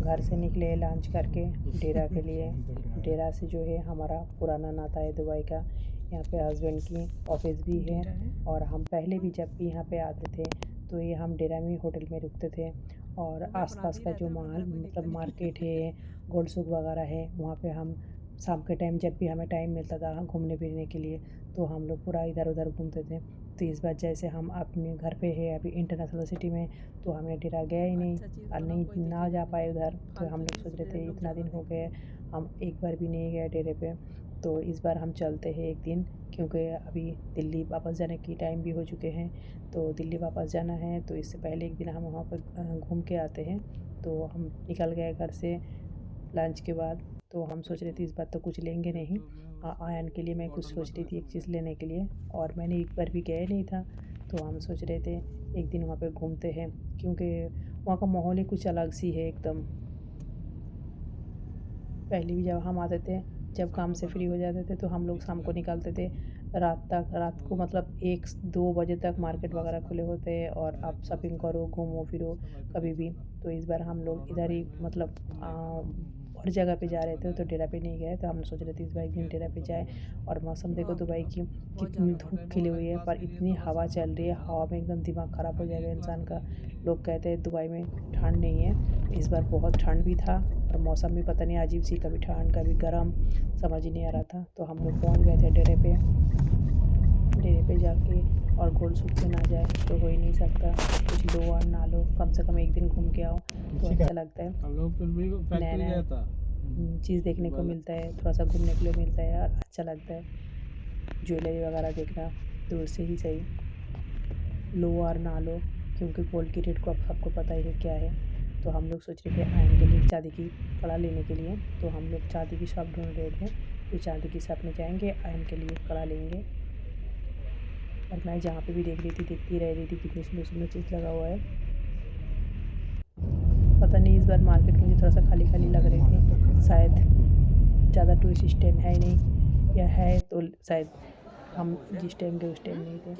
घर से निकले लंच करके डेरा के लिए। डेरा से जो है हमारा पुराना नाता है दुबई का। यहाँ पे हस्बैंड की ऑफिस भी है और हम पहले भी जब भी यहाँ पे आते थे तो ये हम डेरा में होटल में रुकते थे। और आसपास का जो माल मतलब मार्केट है, गोल्ड सूक वगैरह है, वहाँ पे हम शाम के टाइम जब भी हमें टाइम मिलता था घूमने फिरने के लिए तो हम लोग पूरा इधर उधर घूमते थे। तो इस बार जैसे हम अपने घर पे है अभी इंटरनेशनल सिटी में, तो हमने डेरा गया ही नहीं और नहीं ना जा पाए उधर। तो हम लोग सोच रहे थे इतना दिन हो गए हम एक बार भी नहीं गए डेरे पे, तो इस बार हम चलते हैं एक दिन, क्योंकि अभी दिल्ली वापस जाने की टाइम भी हो चुके हैं। तो दिल्ली वापस जाना है तो इससे पहले एक दिन हम वहाँ पर घूम के आते हैं। तो हम निकल गए घर से लंच के बाद। तो हम सोच रहे थे इस बार तो कुछ लेंगे नहीं। आयन के लिए मैं कुछ सोच रही थी एक चीज़ लेने के लिए, और मैंने एक बार भी गया नहीं था। तो हम सोच रहे थे एक दिन वहाँ पे घूमते हैं, क्योंकि वहाँ का माहौल ही कुछ अलग सी है एकदम। पहले भी जब हम आते थे, जब काम से फ्री हो जाते थे तो हम लोग शाम को निकलते थे रात तक, रात को मतलब 1-2 बजे तक मार्केट वगैरह खुले होते हैं और आप शॉपिंग करो घूमो फिरो कभी भी। तो इस बार हम लोग इधर ही मतलब और जगह पे जा रहे थे तो डेरा पे नहीं गए। तो हम सोच रहे थे इस बार एक दिन डेरा पे जाए। और मौसम देखो दुबई की कितनी धूप खिली हुई है, पर इतनी हवा चल रही है, हवा में एकदम दिमाग ख़राब हो जाएगा इंसान का। लोग कहते हैं दुबई में ठंड नहीं है, इस बार बहुत ठंड भी था और मौसम भी पता नहीं अजीब सी, कभी ठंड कभी गर्म, समझ ही नहीं आ रहा था। तो हम लोग पहुंच गए थे डेरे पे। डेरे पे जाके और गोल सूख पे ना जाए तो हो ही नहीं सकता, कुछ लो और ना लो, कम से कम एक दिन घूम के आओ तो अच्छा लगता है। नया नया चीज़ देखने को मिलता है, थोड़ा सा घूमने के लिए मिलता है और अच्छा लगता है। ज्वेलरी वगैरह देखना दूर से ही सही, लो और ना लो, क्योंकि गोल्ड की रेट को अब सबको पता ही है क्या है। तो हम लोग सोच रहे थे आयन के लिए चांदी की कड़ा लेने के लिए, तो हम लोग चांदी की शॉप ढूंढ रहे थे। तो चांदी की शॉप में जाएंगे, आयन के लिए कड़ा लेंगे। और मैं जहाँ पे भी देख रही थी देखती रह रही थी कितनी सुंदर सुंदर चीज़ लगा हुआ है। पता नहीं इस बार मार्केट मुझे थोड़ा सा खाली खाली लग रही थी, शायद ज़्यादा टूरिस्ट स्टैंड है ही नहीं, या है तो शायद हम जिस टाइम गए उस टाइम नहीं थे।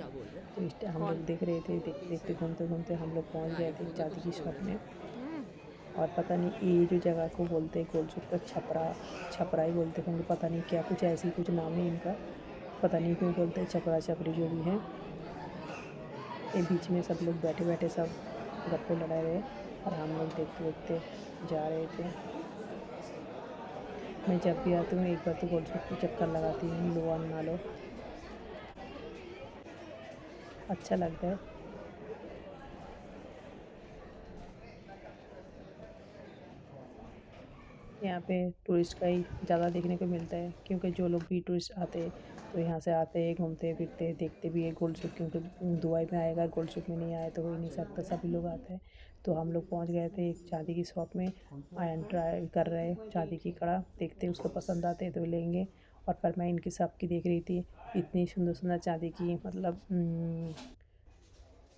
तो इस टाइम हम लोग देख रहे थे, देखते देखते घूमते घूमते हम लोग पहुंच गए थे चांदी की शॉप में। और पता नहीं ये जो जगह को बोलते हैं गोलसुक का छपरा, छपरा ही बोलते होंगे, पता नहीं क्या कुछ ऐसी कुछ नाम है इनका, पता नहीं क्यों बोलते हैं, छपरा छपरी जो भी है। ये बीच में सब लोग बैठे बैठे सब गप्पे लड़ा रहे और हम लोग देखते देखते जा रहे थे। मैं जब भी आती हूँ एक बार तो गोलसुक की चक्कर लगाती हूँ, लो और ना लो, अच्छा लगता है। यहाँ पे टूरिस्ट का ही ज़्यादा देखने को मिलता है, क्योंकि जो लोग भी टूरिस्ट आते हैं तो यहाँ से आते हैं घूमते फिरते हैं देखते भी है गोल्ड सूक, क्योंकि दुबई में आएगा गोल्ड सूक में नहीं आए तो हो ही नहीं सकता, सभी लोग आते हैं। तो हम लोग पहुँच गए थे एक चांदी की शॉप में। आयन ट्राई कर रहे चांदी की कड़ा, देखते उसको पसंद आते तो लेंगे। और पर मैं इनकी शॉप की देख रही थी, इतनी सुंदर सुंदर चांदी की मतलब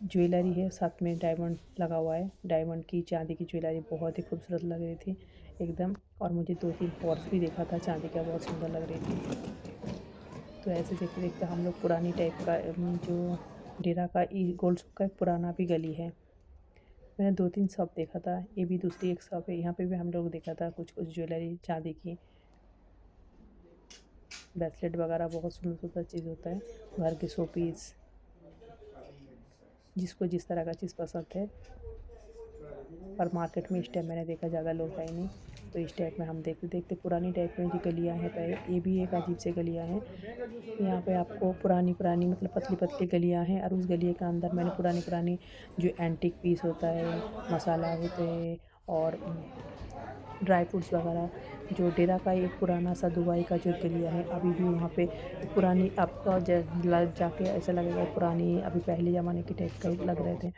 ज्वेलरी है, साथ में डायमंड लगा हुआ है, डायमंड की चांदी की ज्वेलरी बहुत ही खूबसूरत लग रही थी एकदम। और मुझे 2-3 पर्स भी देखा था चांदी का, बहुत सुंदर लग रही थी। तो ऐसे देखते देखते हम लोग पुरानी टाइप का जो डेरा का गोल्ड सूक का एक पुराना भी गली है, मैंने 2-3 शॉप देखा था, ये भी दूसरी एक शॉप है, यहाँ पे भी हम लोग देखा था कुछ कुछ ज्वेलरी चांदी की, ब्रेसलेट वगैरह, बहुत सुंदर सुंदर चीज़ होता है, घर के शो पीस, जिसको जिस तरह का चीज़ पसंद है। पर मार्केट में इस टाइम मैंने देखा ज़्यादा लोग है ही नहीं। तो इस टाइप में हम देखते देखते पुरानी टाइप में जो गलियाँ हैं, पहले ये भी एक अजीब से गलियाँ हैं। यहाँ पे आपको पुरानी पुरानी मतलब पतली पतली गलियाँ हैं, और उस गली के अंदर मैंने पुरानी पुरानी जो एंटीक पीस होता है, मसाला होते हैं और ड्राई फ्रूट्स वगैरह, जो डेरा का एक पुराना सा दुबई का जो गलिया है अभी भी वहाँ पे पुरानी आपका जाके ऐसा लगेगा पुरानी, अभी पहले ज़माने की टाइप का ही लग रहे थे।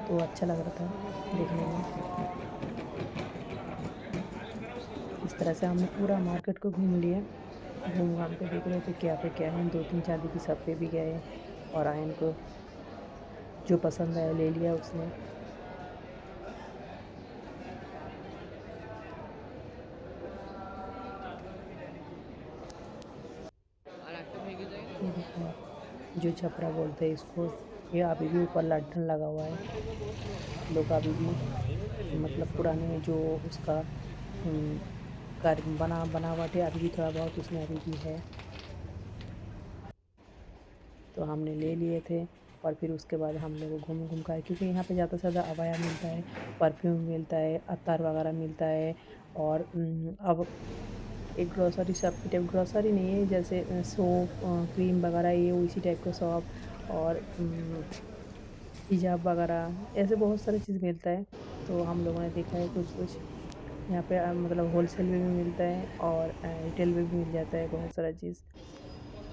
तो अच्छा लग रहा था देखने में। इस तरह से हमने पूरा मार्केट को घूम लिया, घूम घाम के देख रहे थे क्या पे क्या है, 2-3 चांदी की शॉप पे भी गए और आयन को जो पसंद आया ले लिया उसने। ये देखो आप, जो छपरा बोलते हैं इसको, ये अभी भी ऊपर लंठन लगा हुआ है। लोग अभी भी मतलब पुराने जो उसका कार्य बनावट है अभी भी थोड़ा बहुत उसमें अभी भी है। तो हमने ले लिए थे और फिर उसके बाद हम लोग घूम घूम कर, क्योंकि यहाँ पे ज़्यादा से ज़्यादा अबाया मिलता है, परफ्यूम मिलता है, अत्तर वगैरह मिलता है। और अब एक ग्रोसरी शॉप की टाइप, ग्रोसरी नहीं है जैसे सोप क्रीम वगैरह ये उसी टाइप का शॉप। और हिजाब वगैरह ऐसे बहुत सारी चीज़ मिलता है। तो हम लोगों ने देखा है कुछ कुछ यहाँ पे मतलब होलसेल में भी मिलता है और रिटेल में भी मिल जाता है बहुत सारा चीज़।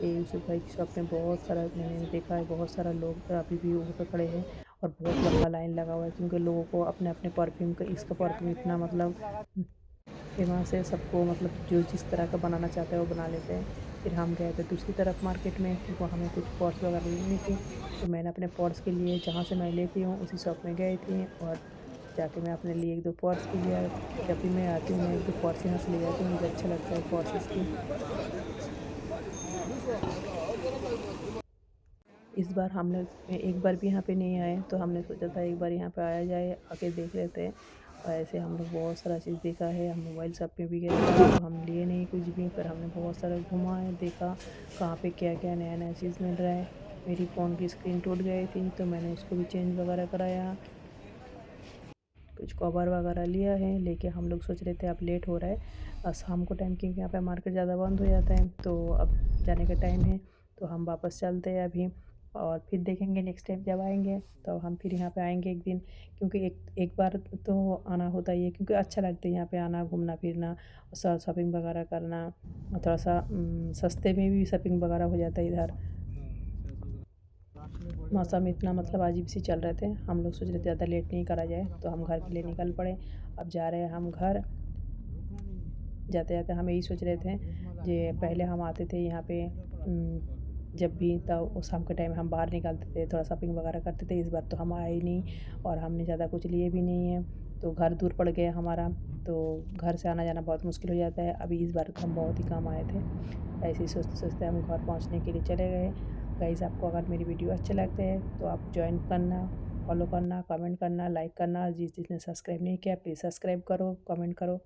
ये यूसुफ भाई की शॉप में बहुत सारा मैंने देखा है, बहुत सारा लोग अभी भी वहाँ पे खड़े हैं और बहुत लंबा लाइन लगा हुआ है, क्योंकि लोगों को अपने अपने परफ्यूम का, इसका परफ्यूम इतना मतलब फेमस है, सबको मतलब जो जिस तरह का बनाना चाहता है वो बना लेते हैं। फिर हम गए थे दूसरी तरफ मार्केट में, क्योंकि हमें कुछ पर्स वगैरह लेनी थी। तो मैंने अपने पर्स के लिए जहाँ से मैं लेती हूँ उसी शॉप में गई थी और जाके मैं अपने लिए एक दो पर्स भी लिया। जब भी मैं आती हूँ मैं एक दो पर्स यहाँ से ले जाती हूँ, मुझे अच्छा लगता है पर्स इसकी। इस बार हमने एक बार भी यहाँ पे नहीं आए, तो हमने सोचा था एक बार यहाँ पे आया जाए, आके देख लेते हैं। और ऐसे हम लोग बहुत सारा चीज़ देखा है, हम मोबाइल शॉप पे भी गए थे तो हम लिए नहीं कुछ भी, पर हमने बहुत सारा घूमा है, देखा कहाँ पे क्या क्या नया नया चीज़ मिल रहा है। मेरी फ़ोन की स्क्रीन टूट गई थी तो मैंने उसको भी चेंज वगैरह कराया। कुछ कवर वगैरह लिया है, लेके हम लोग सोच रहे थे अब लेट हो रहा है और शाम को टाइम, क्योंकि यहाँ पे मार्केट ज़्यादा बंद हो जाता है, तो अब जाने का टाइम है। तो हम वापस चलते हैं अभी और फिर देखेंगे नेक्स्ट टाइम जब आएंगे तो हम फिर यहाँ पे आएंगे एक दिन, क्योंकि एक बार तो आना होता ही है, क्योंकि अच्छा लगता है यहाँ पे आना, घूमना फिरना, शॉपिंग वगैरह करना। और थोड़ा सा सस्ते में भी शॉपिंग वगैरह हो जाता है इधर। मौसम इतना मतलब अजीब सी चल रहे थे, हम लोग सोच रहे थे ज़्यादा लेट नहीं करा जाए, तो हम घर के लिए निकल पड़े। अब जा रहे हैं हम घर। जाते जाते हम यही सोच रहे थे कि पहले हम आते थे यहाँ पे जब भी, तब उस शाम के टाइम हम बाहर निकलते थे, थोड़ा शॉपिंग वगैरह करते थे। इस बार तो हम आए ही नहीं और हमने ज़्यादा कुछ लिए भी नहीं है, तो घर दूर पड़ गया हमारा, तो घर से आना जाना बहुत मुश्किल हो जाता है। अभी इस बार तो हम बहुत ही कम आए थे। ऐसे ही सोचते सोचते हम घर पहुँचने के लिए चले गए। गाइस, आपको अगर मेरी वीडियो अच्छे लगते हैं तो आप ज्वाइन करना, फॉलो करना, कमेंट करना, लाइक करना। जिसने सब्सक्राइब नहीं किया प्लीज़ सब्सक्राइब करो, कमेंट करो।